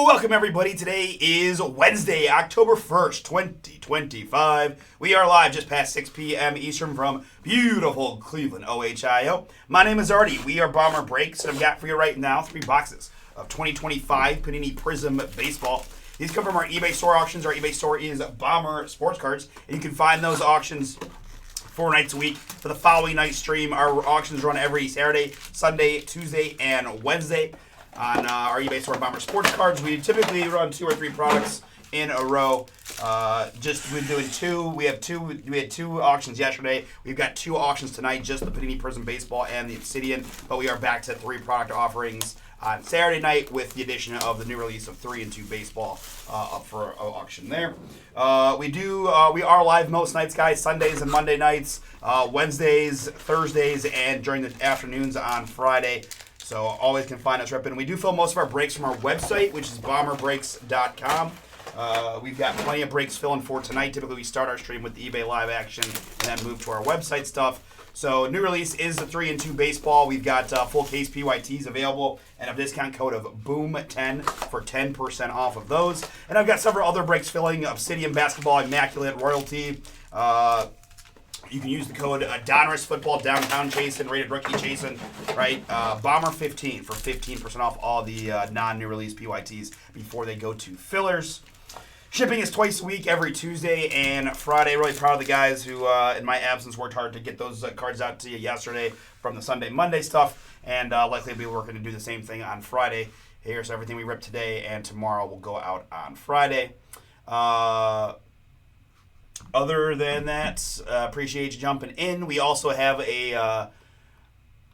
Welcome, everybody. Today is Wednesday, October 1st, 2025. We are live just past 6 p.m. Eastern from beautiful Cleveland, Ohio. My name is Artie. We are Bomber Breaks, and I've got for you right now 3 boxes of 2025 Panini Prizm Baseball. These come from our eBay store auctions. Our eBay store is Bomber Sports Cards, and you can find those auctions 4 nights a week. For the following night stream, our auctions run every Saturday, Sunday, Tuesday, and Wednesday. On our eBay store, Bomber Sports Cards, we typically run 2 or 3 products in a row. Just we're doing 2. We had 2 auctions yesterday. We've got 2 auctions tonight, just the Panini Prizm Baseball and the Obsidian. But we are back to 3 product offerings on Saturday night with the addition of the new release of 3 and 2 Baseball up for auction there. We are live most nights, guys. Sundays and Monday nights, Wednesdays, Thursdays, and during the afternoons on Friday. So always can find us ripping. We do film most of our breaks from our website, which is bomberbreaks.com. We've got plenty of breaks filling for tonight. Typically, we start our stream with the eBay live action and then move to our website stuff. So new release is the 3 and 2 baseball. We've got full case PYTs available and a discount code of BOOM10 for 10% off of those. And I've got several other breaks filling: Obsidian Basketball, Immaculate, Royalty. You can use the code Donruss Football, Downtown Chasin, Rated Rookie Chasin, right? Bomber15 for 15% off all the non-new release PYTs before they go to fillers. Shipping is twice a week, every Tuesday and Friday. Really proud of the guys who, in my absence, worked hard to get those cards out to you yesterday from the Sunday, Monday stuff, and likely be working to do the same thing on Friday. Here's everything we ripped today, and tomorrow will go out on Friday. Other than that, appreciate you jumping in. We also have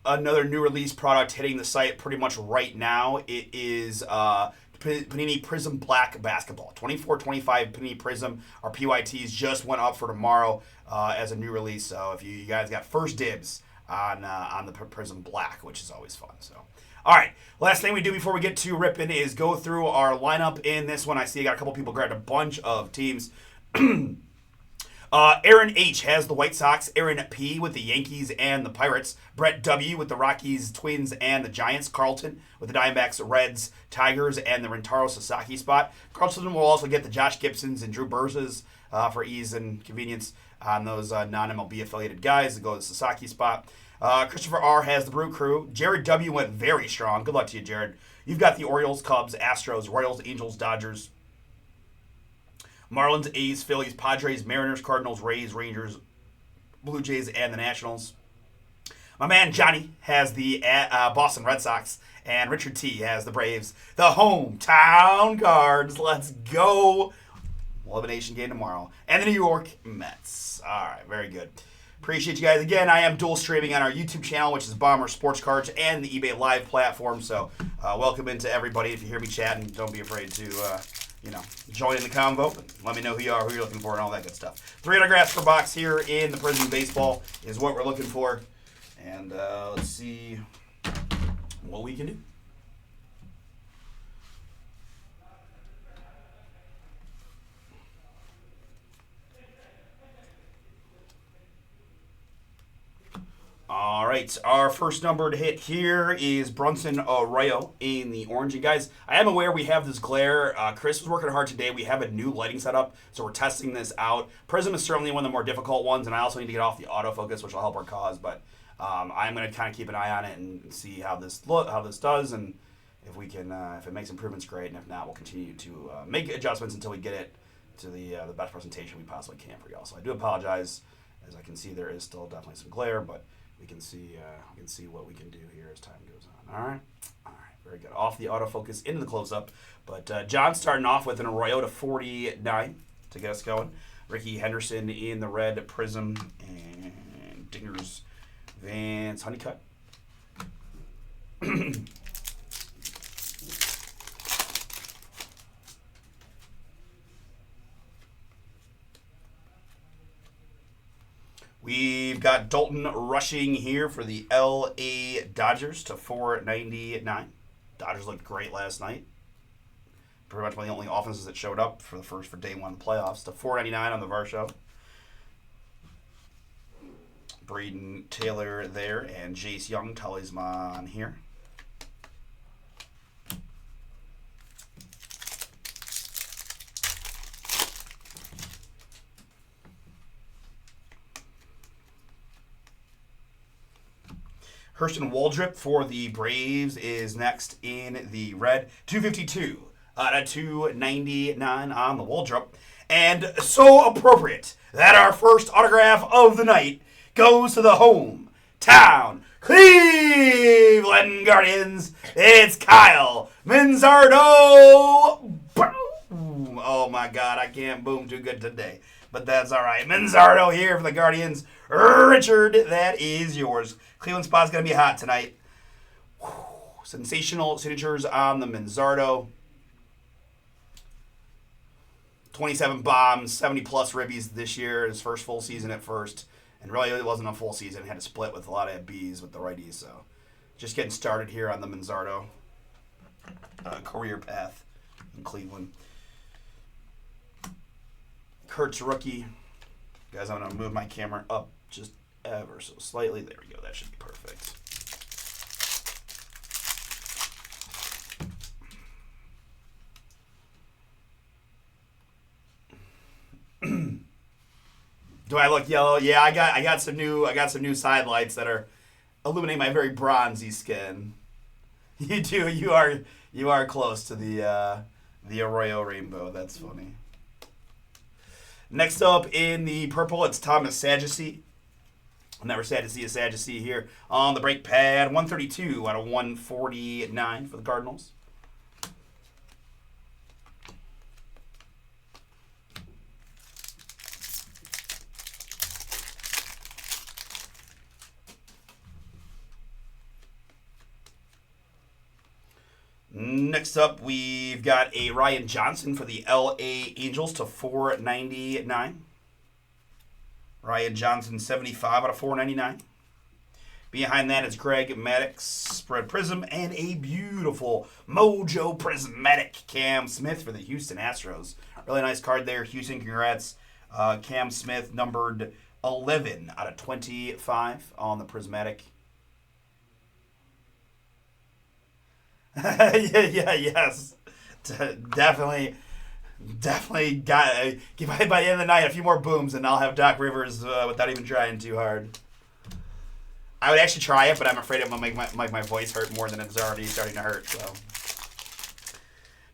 another new release product hitting the site pretty much right now. It is Panini Prizm Black Basketball. 24-25 Panini Prizm. Our PYTs just went up for tomorrow as a new release. So if you guys got first dibs on the Prizm Black, which is always fun. So, all right. Last thing we do before we get to ripping is go through our lineup in this one. I see I got a couple people grabbed a bunch of teams. Aaron H. has the White Sox, Aaron P. with the Yankees and the Pirates, Brett W. with the Rockies, Twins, and the Giants, Carlton with the Diamondbacks, Reds, Tigers, and the Rentaro Sasaki spot. Carlton will also get the Josh Gibsons and Drew Burzas for ease and convenience on those non-MLB affiliated guys to go to the Sasaki spot. Christopher R. has the Brew Crew. Jared W. went very strong. Good luck to you, Jared. You've got the Orioles, Cubs, Astros, Royals, Angels, Dodgers, Marlins, A's, Phillies, Padres, Mariners, Cardinals, Rays, Rangers, Blue Jays, and the Nationals. My man Johnny has the Boston Red Sox, and Richard T has the Braves, the hometown Cards. Let's go. Elimination game tomorrow. And the New York Mets. All right, very good. Appreciate you guys. Again, I am dual streaming on our YouTube channel, which is Bomber Sports Cards, and the eBay Live platform. So welcome into everybody. If you hear me chatting, don't be afraid to join in the convo. Let me know who you are, who you're looking for, and all that good stuff. 3 autographs per box here in the Prizm Baseball is what we're looking for. And let's see what we can do. All right, our first number to hit here is Brunson Arroyo in the orange. And guys, I am aware we have this glare. Chris was working hard today. We have a new lighting setup, so we're testing this out. Prizm is certainly one of the more difficult ones, and I also need to get off the autofocus, which will help our cause. But I'm going to kind of keep an eye on it and see how this does, and if we can, if it makes improvements, great. And if not, we'll continue to make adjustments until we get it to the best presentation we possibly can for y'all. So I do apologize, as I can see there is still definitely some glare, but we can see what we can do here as time goes on. All right, very good. Off the autofocus into the close-up, but John's starting off with an Arroyo to 49 to get us going. Ricky Henderson in the red Prizm, and Dingers Vance Honeycutt. We've got Dalton rushing here for the LA Dodgers to 499. Dodgers looked great last night. Pretty much one of the only offenses that showed up for day one of the playoffs. To 499 on the Varsho. Braden Taylor there, and Jace Young, talisman here. Hurston Waldrop for the Braves is next in the red. 252 out of 299 on the Waldrop. And so appropriate that our first autograph of the night goes to the hometown Cleveland Guardians. It's Kyle Manzardo. Boom. Oh my God, I can't boom too good today. But that's all right. Manzardo here for the Guardians. Richard, that is yours. Cleveland spot's going to be hot tonight. Whew. Sensational signatures on the Manzardo. 27 bombs, 70-plus ribbies this year. His first full season at first. And really, it wasn't a full season. He had to split with a lot of Bs with the righties. So just getting started here on the Manzardo career path in Cleveland. Kurt's rookie. Guys, I'm going to move my camera up just ever so slightly. There we go. That should be perfect. Do I look yellow? Yeah, I got some new side lights that are illuminating my very bronzy skin. You do. You are close to the Arroyo rainbow. That's funny. Next up in the purple, it's Thomas Sadducee. I'm never sad to see a Sadducee here on the break pad. 132 out of 149 for the Cardinals. Next up, we've got a Ryan Johnson for the LA Angels to 499. Ryan Johnson, 75 out of 499. Behind that is Greg Maddux, spread Prizm, and a beautiful Mojo Prismatic Cam Smith for the Houston Astros. Really nice card there. Houston, congrats. Cam Smith, numbered 11 out of 25 on the Prismatic. Yes. Definitely got by the end of the night a few more booms and I'll have Doc Rivers without even trying too hard. I would actually try it, but I'm afraid it will make my voice hurt more than it's already starting to hurt. So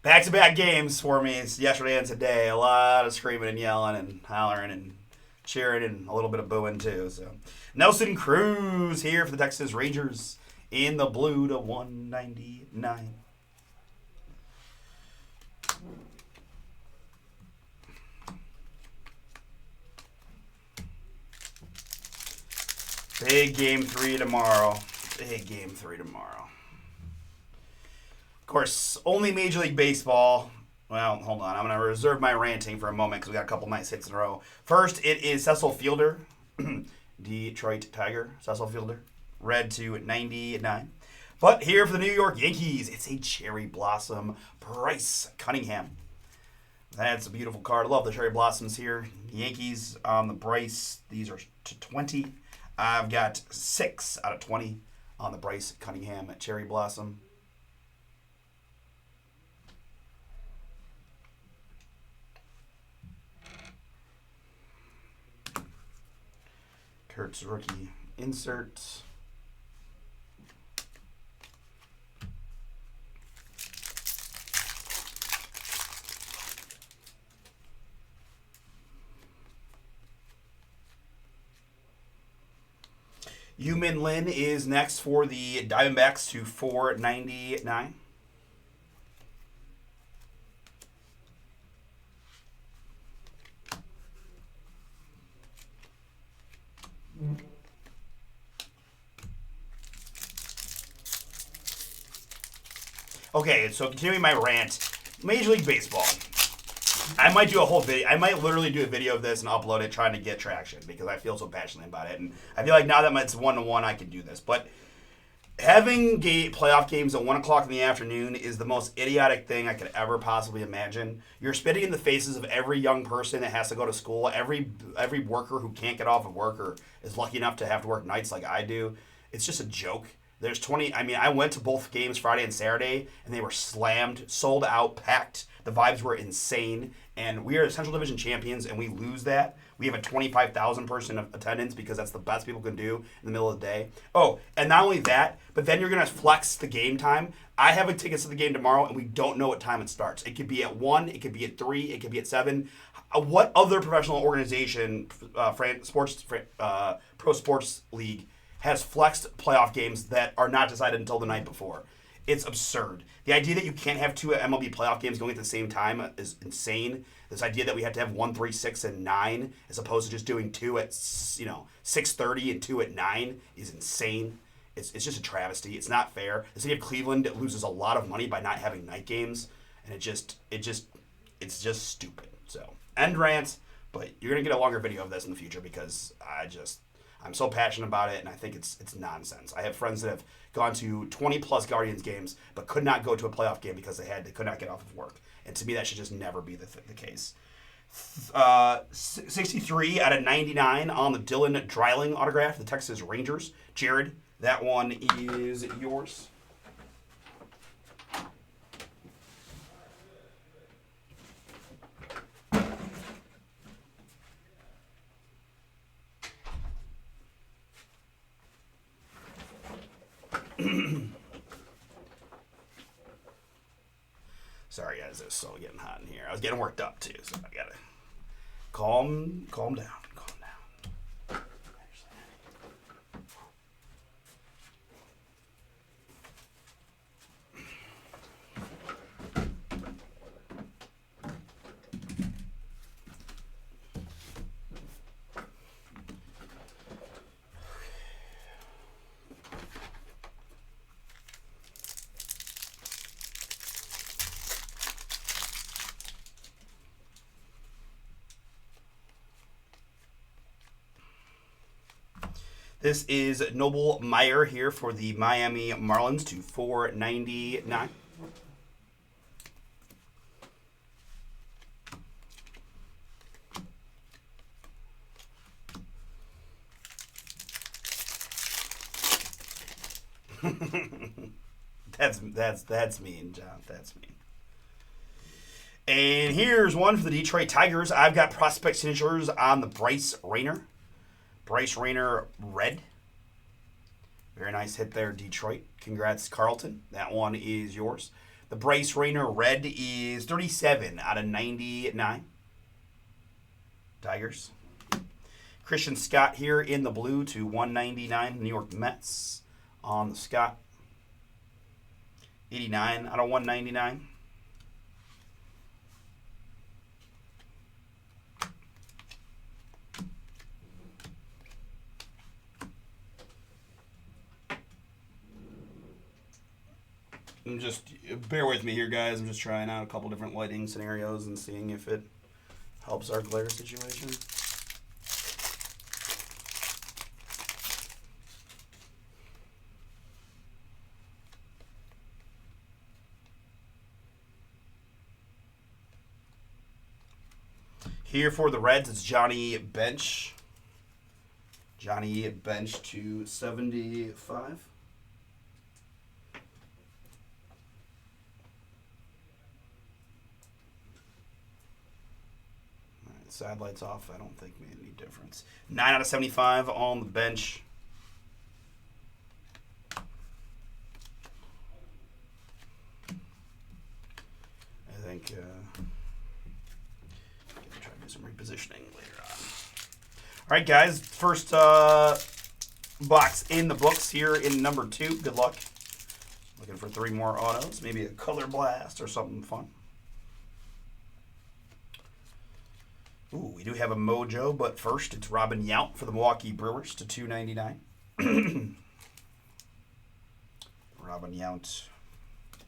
back-to-back games for me. It's yesterday and today. A lot of screaming and yelling and hollering and cheering and a little bit of booing too. So Nelson Cruz here for the Texas Rangers. In the blue to 199. Big game 3 tomorrow. Big game 3 tomorrow. Of course, only Major League Baseball. Well, hold on. I'm going to reserve my ranting for a moment because we got a couple nice hits in a row. First, it is Cecil Fielder. Detroit Tiger. Cecil Fielder. Red to 99. But here for the New York Yankees, it's a Cherry Blossom Bryce Cunningham. That's a beautiful card. I love the Cherry Blossoms here. Yankees on the Bryce. These are to 20. I've got 6 out of 20 on the Bryce Cunningham at Cherry Blossom. Kurt's rookie insert. Yumin Lin is next for the Diamondbacks to 499. Okay, so continuing my rant, Major League Baseball. I might do a whole video. I might literally do a video of this and upload it trying to get traction because I feel so passionately about it. And I feel like now that it's 1-1, I can do this. But having playoff games at 1 o'clock in the afternoon is the most idiotic thing I could ever possibly imagine. You're spitting in the faces of every young person that has to go to school, every worker who can't get off of work or is lucky enough to have to work nights like I do. It's just a joke. There's 20. I mean, I went to both games Friday and Saturday, and they were slammed, sold out, packed. The vibes were insane, and we are Central Division champions, and we lose that. We have a 25,000 person attendance because that's the best people can do in the middle of the day. Oh, and not only that, but then you're going to flex the game time. I have tickets to the game tomorrow, and we don't know what time it starts. It could be at 1, it could be at 3, it could be at 7. What other professional organization, pro sports league, has flexed playoff games that are not decided until the night before? It's absurd. The idea that you can't have 2 MLB playoff games going at the same time is insane. This idea that we have to have 1, 3, 6, and 9 as opposed to just doing 2 at 6:30 and 2 at 9 is insane. It's just a travesty. It's not fair. The city of Cleveland loses a lot of money by not having night games, and it's just stupid. So end rant, but you're gonna get a longer video of this in the future because I'm so passionate about it, and I think it's nonsense. I have friends that have gone to 20 plus Guardians games but could not go to a playoff game because they could not get off of work. And to me, that should just never be the case. 63 out of 99 on the Dylan Dreiling autograph, the Texas Rangers. Jared, that one is yours. Sorry guys, it's so getting hot in here. I was getting worked up too, so I gotta calm down. This is Noble Meyer here for the Miami Marlins to 499. That's mean, John. That's mean. And here's one for the Detroit Tigers. I've got prospect signatures on the Bryce Rayner. Bryce Rayner red. Very nice hit there, Detroit. Congrats, Carlton. That one is yours. The Bryce Rayner red is 37 out of 99. Tigers. Christian Scott here in the blue to 199. New York Mets on the Scott. 89 out of 199. Bear with me here, guys. I'm just trying out a couple different lighting scenarios and seeing if it helps our glare situation. Here for the Reds, it's Johnny Bench. Johnny Bench to 75. Side lights off, I don't think made any difference. 9 out of 75 on the bench. I think try to do some repositioning later on. All right, guys. First box in the books here in number 2. Good luck. Looking for 3 more autos. Maybe a color blast or something fun. Ooh, we do have a mojo, but first it's Robin Yount for the Milwaukee Brewers to 299. Robin Yount,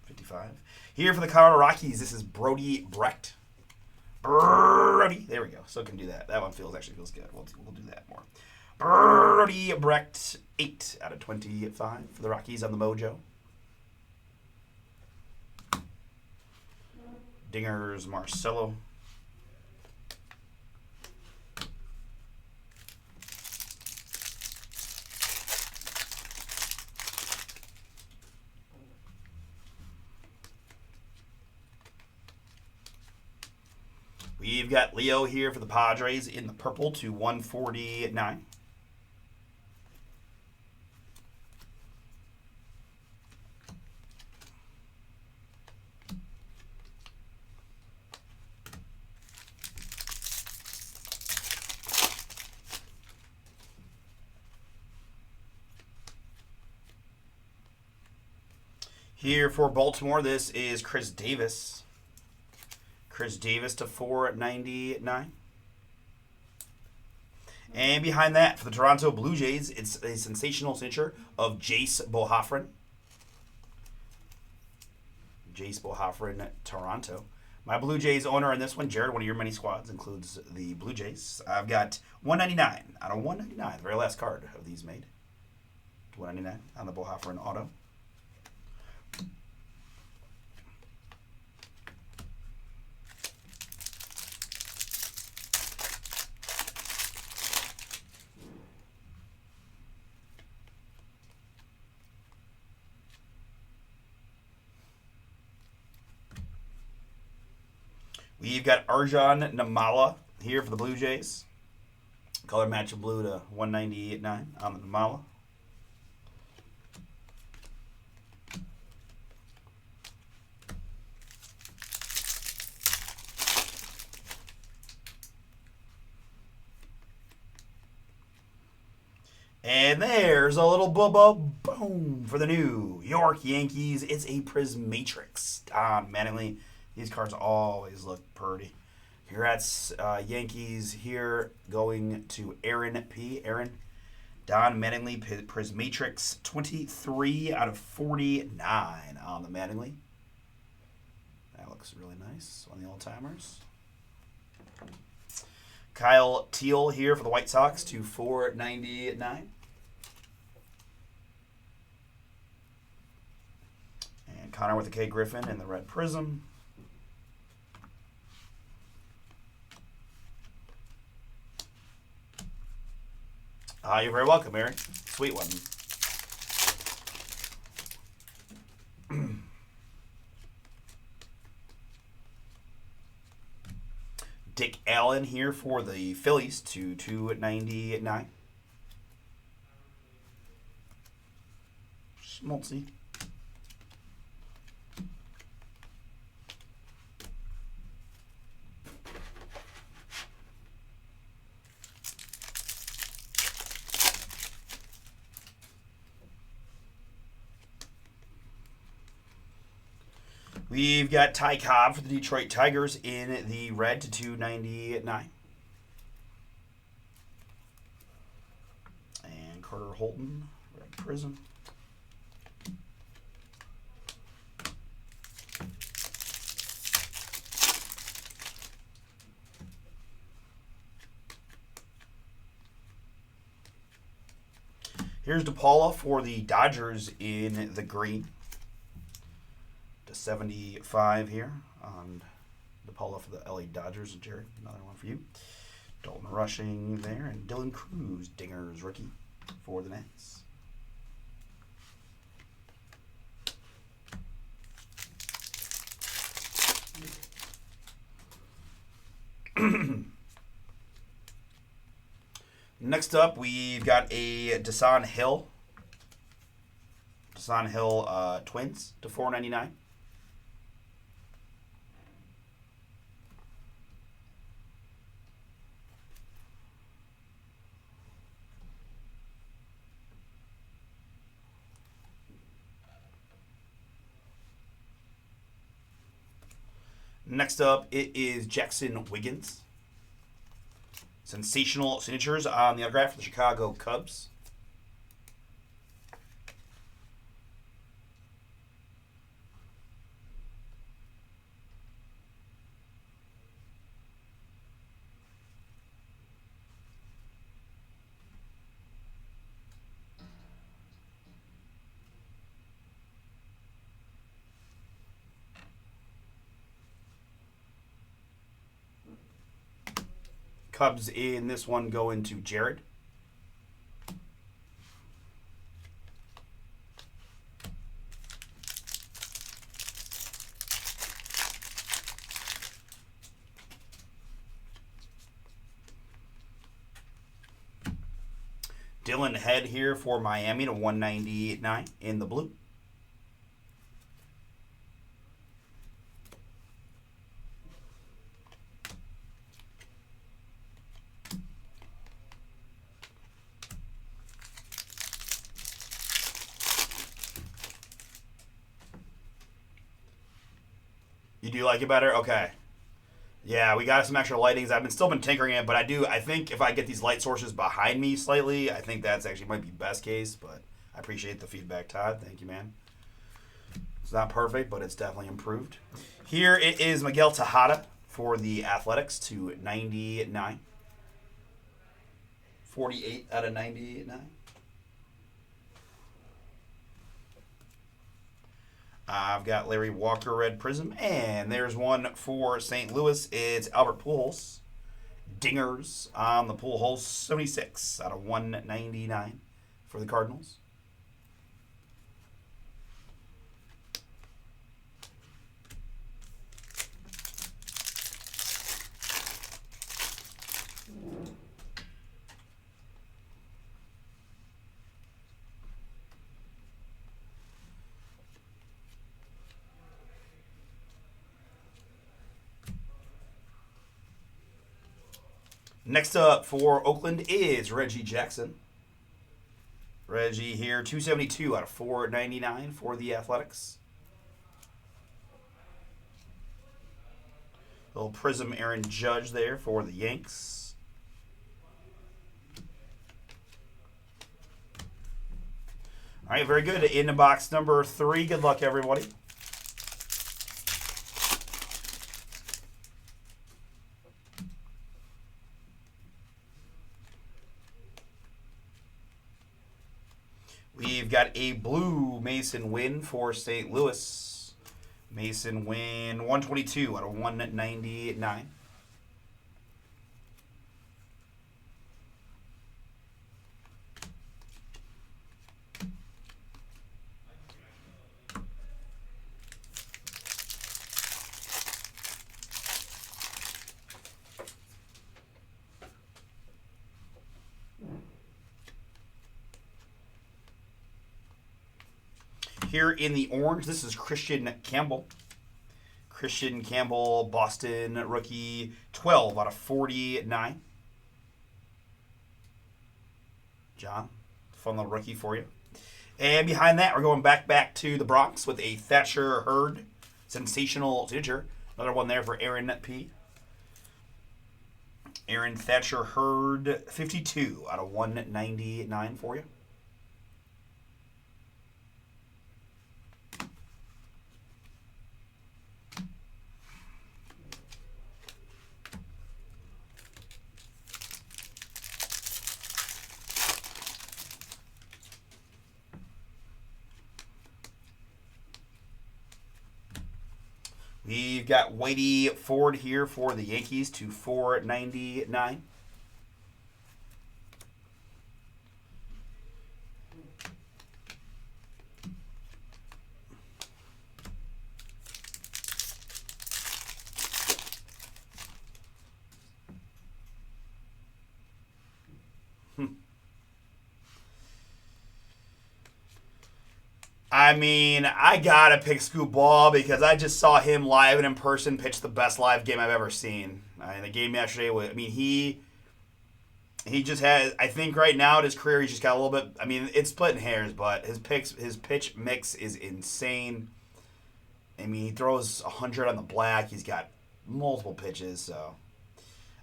55. Here for the Colorado Rockies, this is Brody Brecht. Brody, there we go. Still can do that. That one actually feels good. We'll do that more. Brody Brecht, 8 out of 25 for the Rockies on the mojo. Dingers Marcelo. We've got Leo here for the Padres in the purple to 149. Here for Baltimore, this is Chris Davis. Chris Davis to 499. And behind that, for the Toronto Blue Jays, it's a sensational signature of Jace Bohafrin. Jace Bohafrin, Toronto. My Blue Jays owner in this one, Jared, one of your many squads, includes the Blue Jays. I've got 199 out of 199, the very last card of these made. 199 on the Bohafrin auto. We've got Arjun Namala here for the Blue Jays. Color match of blue to 198.9 on the Namala. And there's a little boom for the New York Yankees. It's a Prizm Matrix. Don Mattingly. These cards always look pretty. Congrats, Yankees here going to Aaron P. Aaron. Don Mattingly, Prismatrix, 23 out of 49 on the Mattingly. That looks really nice on the old-timers. Kyle Teal here for the White Sox to 499. And Connor with the K. Griffin and the red Prizm. You're very welcome, Aaron. Sweet one. Dick Allen here for the Phillies to 299. Schmaltzy. We've got Ty Cobb for the Detroit Tigers in the red to 299. And Carter Holton, red Prizm. Here's DePaula for the Dodgers in the green. 75 here on DePaula for the LA Dodgers. And Jared, another one for you. Dalton Rushing there. And Dylan Cruz, Dinger's rookie for the Nets. Next up, we've got a Desan Hill. Desan Hill Twins to 499. Next up, it is Jackson Wiggins. Sensational signatures on the autograph for the Chicago Cubs. Cubs in this one go into Jared. Dylan Head here for Miami to 199 in the blue. You do like it better? Okay. Yeah, we got some extra lightings. I've still been tinkering it, but I think if I get these light sources behind me slightly, I think that's actually might be best case, but I appreciate the feedback, Todd. Thank you, man. It's not perfect, but it's definitely improved. Here it is Miguel Tejada for the Athletics to 99. 48 out of 99. I've got Larry Walker red Prizm, and there's one for St. Louis. It's Albert Pujols. Dingers on the Pujols, 76 out of 199 for the Cardinals. Next up for Oakland is Reggie Jackson. Reggie here, 272 out of 499 for the Athletics. Little Prizm Aaron Judge there for the Yanks. All right, very good. In the box number 3. Good luck, everybody. We've got a blue Mason Wynn for St. Louis. Mason Wynn, 122 out of 199. Here in the orange, this is Christian Campbell. Christian Campbell, Boston rookie, 12 out of 49. John, fun little rookie for you. And behind that, we're going back to the Bronx with a Thatcher Hurd. Sensational signature. Another one there for Aaron P. Aaron Thatcher Hurd, 52 out of 199 for you. We've got Whitey Ford here for the Yankees to 499. I mean, I gotta pick Scoop Ball because I just saw him live and in person pitch the best live game I've ever seen. The game yesterday was, I mean, he just has, I think right now in his career, he's just got a little bit, I mean, it's splitting hairs, but his pitch mix is insane. I mean, he throws 100 on the black. He's got multiple pitches, so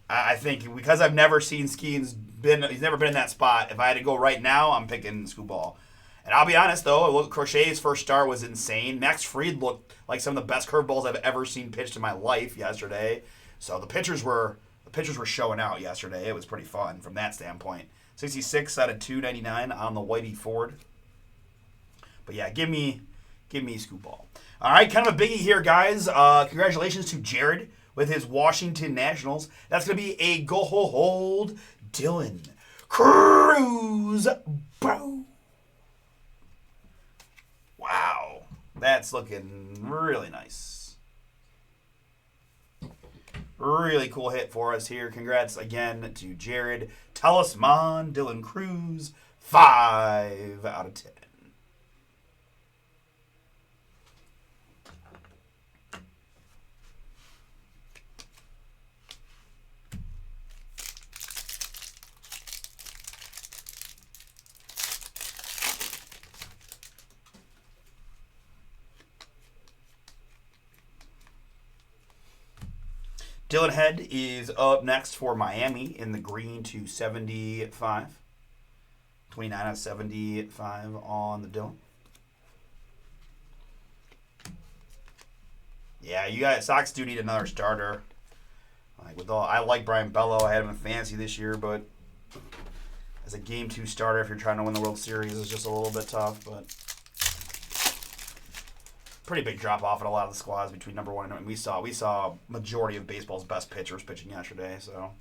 I think because I've never seen Skeens he's never been in that spot. If I had to go right now, I'm picking Scoop Ball. And I'll be honest, though, Crochet's first start was insane. Max Fried looked like some of the best curveballs I've ever seen pitched in my life yesterday. So the pitchers were showing out yesterday. It was pretty fun from that standpoint. 66 out of 299 on the Whitey Ford. But yeah, give me Scoop Ball. All right, kind of a biggie here, guys. Congratulations to Jared with his Washington Nationals. That's going to be a gold Dylan Cruz. Boom. Wow, that's looking really nice. Really cool hit for us here. Congrats again to Jared. Talisman, Dylan Cruz 5 out of 10. Dylan Head is up next for Miami in the green to 75. 29 out of 75 on the Dylan. Yeah, you guys, Sox do need another starter. I like Brian Bello. I had him in fantasy this year, but as a game 2 starter, if you're trying to win the World Series, it's just a little bit tough. But pretty big drop off in a lot of the squads between number 1 and we saw majority of baseball's best pitchers pitching yesterday, so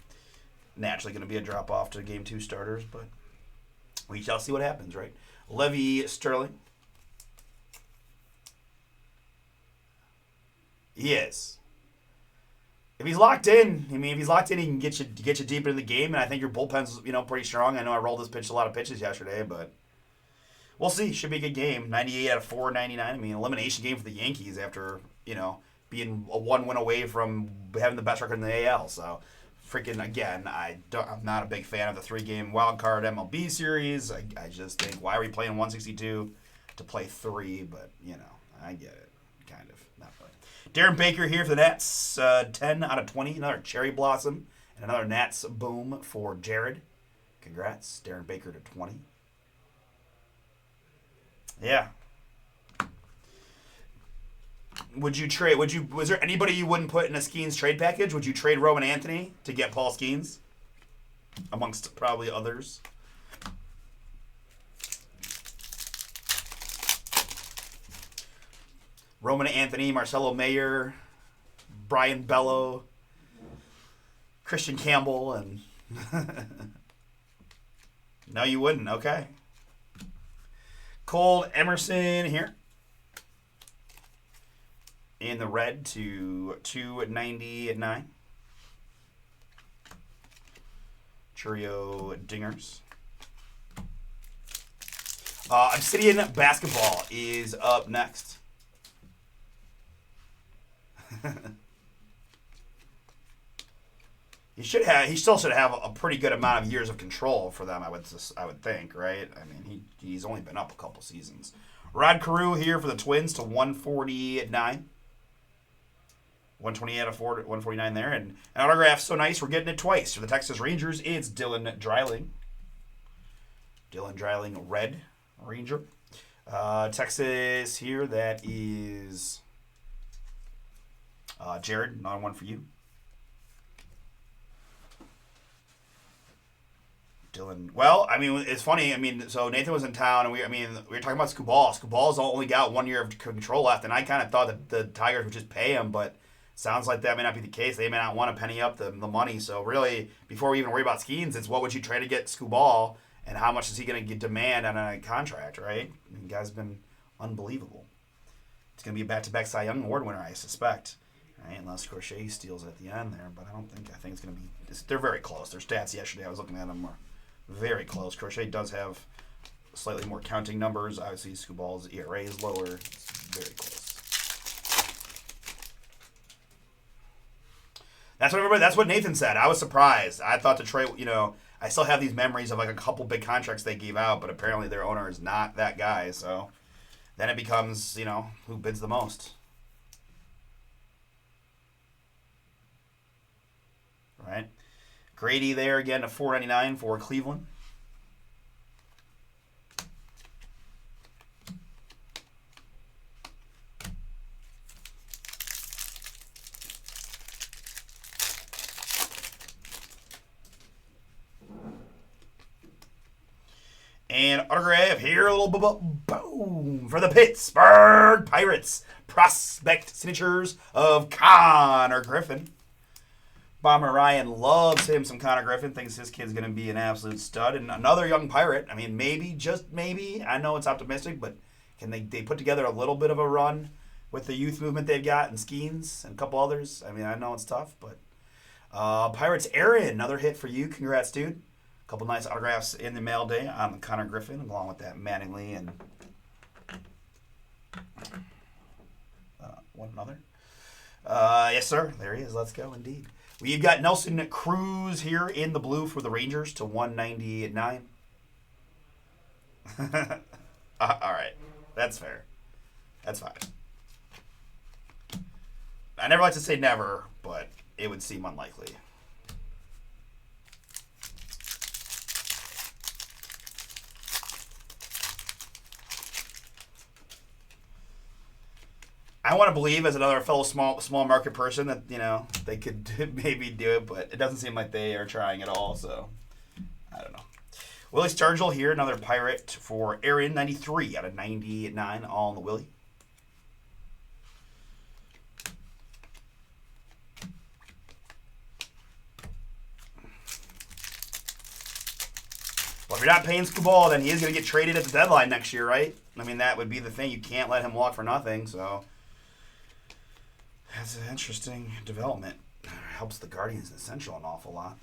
naturally going to be a drop off to game 2 starters, but we shall see what happens, right? Levy Sterling. He is. If he's locked in, he can get you deep into the game, and I think your bullpen's pretty strong. I know I rolled this pitch a lot of pitches yesterday, but we'll see. Should be a good game. 98 out of 499. I mean, elimination game for the Yankees after, being a 1 win away from having the best record in the AL. So, freaking, again, I'm not a big fan of the 3-game wild card MLB series. I just think, why are we playing 162 to play 3? But, I get it. Kind of. Not really. Darren Baker here for the Nats. 10 out of 20. Another cherry blossom. And another Nats boom for Jared. Congrats. Darren Baker to 20. Yeah. Was there anybody you wouldn't put in a Skeens trade package? Would you trade Roman Anthony to get Paul Skeens? Amongst probably others. Roman Anthony, Marcelo Mayer, Brian Bello, Christian Campbell, and no, you wouldn't. Okay. Cold Emerson here. In the red to 299. Churio Dingers. Obsidian Basketball is up next. He still should have a pretty good amount of years of control for them. I would think, right? I mean, he's only been up a couple seasons. Rod Carew here for the Twins to 149. 128 out of 149 there, and an autograph so nice we're getting it twice. For the Texas Rangers, it's Dylan Dreiling. Dylan Dreiling, red Ranger. Texas here, that is Jared, another one for you. Dylan. Well, I mean, it's funny. I mean, so Nathan was in town, and we were talking about Skubal. Skubal's only got 1 year of control left, and I kind of thought that the Tigers would just pay him, but sounds like that may not be the case. They may not want to penny up the money. So really, before we even worry about Skeens, it's what would you trade to get Skubal, and how much is he going to demand on a contract, right? I mean, the guy's been unbelievable. It's going to be a back-to-back Cy Young Award winner, I suspect. Right? Unless Crochet steals at the end there, but I think it's going to be. They're very close. Their stats yesterday, I was looking at them, are very close. Crochet does have slightly more counting numbers. Obviously, Skubal's ERA is lower. It's very close. That's what Nathan said. I was surprised. I thought Detroit, I still have these memories of like a couple big contracts they gave out, but apparently their owner is not that guy. So then it becomes, who bids the most. Right? Grady there again to $4.99 for Cleveland. And autograph here, a little boom for the Pittsburgh Pirates. Prospect signatures of Connor Griffin. Bomber Ryan loves him some Connor Griffin. Thinks his kid's going to be an absolute stud. And another young Pirate. I mean, maybe, just maybe. I know it's optimistic, but can they put together a little bit of a run with the youth movement they've got and Skeens and a couple others? I mean, I know it's tough, but Pirates Aaron, another hit for you. Congrats, dude. couple nice autographs in the mail day on Connor Griffin, along with that Mattingly and one another. Yes, sir. There he is. Let's go, indeed. We've got Nelson Cruz here in the blue for the Rangers to 199. All right. That's fair. That's fine. I never like to say never, but it would seem unlikely. I want to believe, as another fellow small market person, that they could maybe do it, but it doesn't seem like they are trying at all. So I don't know. Willie Stargell here, another Pirate for Aaron, 93 out of 99, all in the Willie. Well, if you're not paying Scuball, then he is going to get traded at the deadline next year, right? I mean, that would be the thing. You can't let him walk for nothing, so that's an interesting development. Helps the Guardians Essential an awful lot.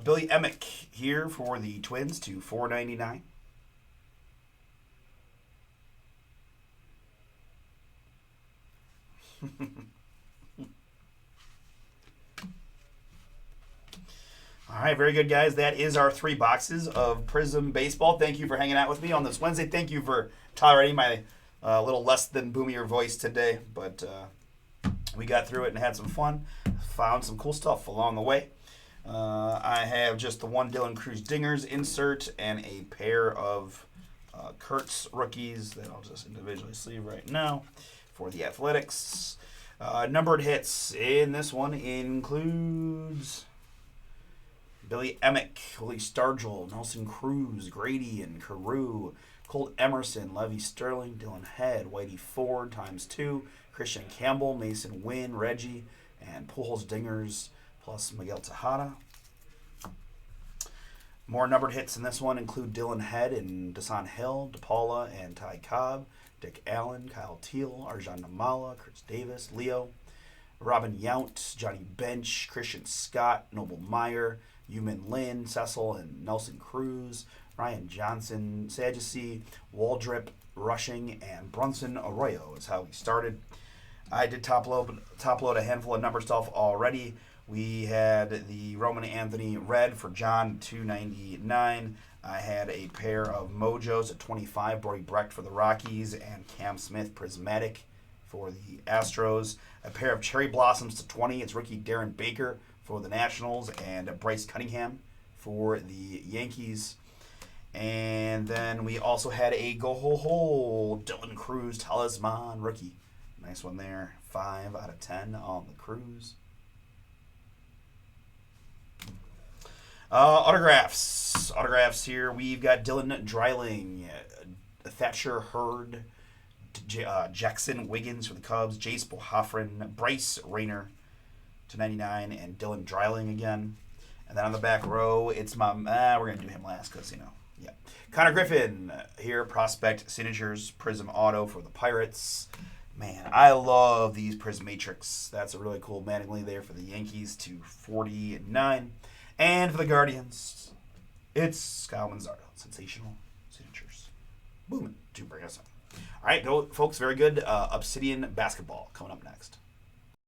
Billy Emick here for the Twins to 499. All right, very good, guys. That is our 3 boxes of Prizm Baseball. Thank you for hanging out with me on this Wednesday. Thank you for tolerating my little less than boomier voice today, but we got through it and had some fun. Found some cool stuff along the way. I have just the one Dylan Cruz Dingers insert and a pair of Kurtz rookies that I'll just individually sleeve right now for the Athletics. Numbered hits in this one includes Billy Emick, Willie Stargell, Nelson Cruz, Grady and Carew, Colt Emerson, Levy Sterling, Dylan Head, Whitey Ford ×2, Christian Campbell, Mason Wynn, Reggie, and Pujols Dingers, plus Miguel Tejada. More numbered hits in this one include Dylan Head and Desan Hill, DePaula and Ty Cobb, Dick Allen, Kyle Teal, Arjan Namala, Chris Davis, Leo, Robin Yount, Johnny Bench, Christian Scott, Noble Meyer, Yumin Lin, Cecil and Nelson Cruz, Ryan Johnson, Sadducee, Waldrip, Rushing, and Brunson Arroyo is how we started. I did top load a handful of number stuff already. We had the Roman Anthony Red for John, 299. I had a pair of Mojos at 25, Brody Brecht for the Rockies, and Cam Smith Prismatic for the Astros. A pair of Cherry Blossoms to 20. It's rookie Darren Baker for the Nationals, and Bryce Cunningham for the Yankees. And then we also had a go-ho-ho Dylan Cruz Talisman rookie. Nice one there. 5 out of 10 on the Cruz. Autographs here. We've got Dylan Dreiling, Thatcher Hurd, Jackson Wiggins for the Cubs, Jace Bohafrin, Bryce Rayner to 99, and Dylan Dreiling again. And then on the back row, it's we're going to do him last because, yeah. Connor Griffin here, Prospect Signatures, Prizm Auto for the Pirates. Man, I love these Prismatrix. That's a really cool Mattingly there for the Yankees to 49. And for the Guardians, it's Kyle Manzardo. Sensational Signatures. Boom, to bring us up. All right, folks, very good. Obsidian Basketball coming up next.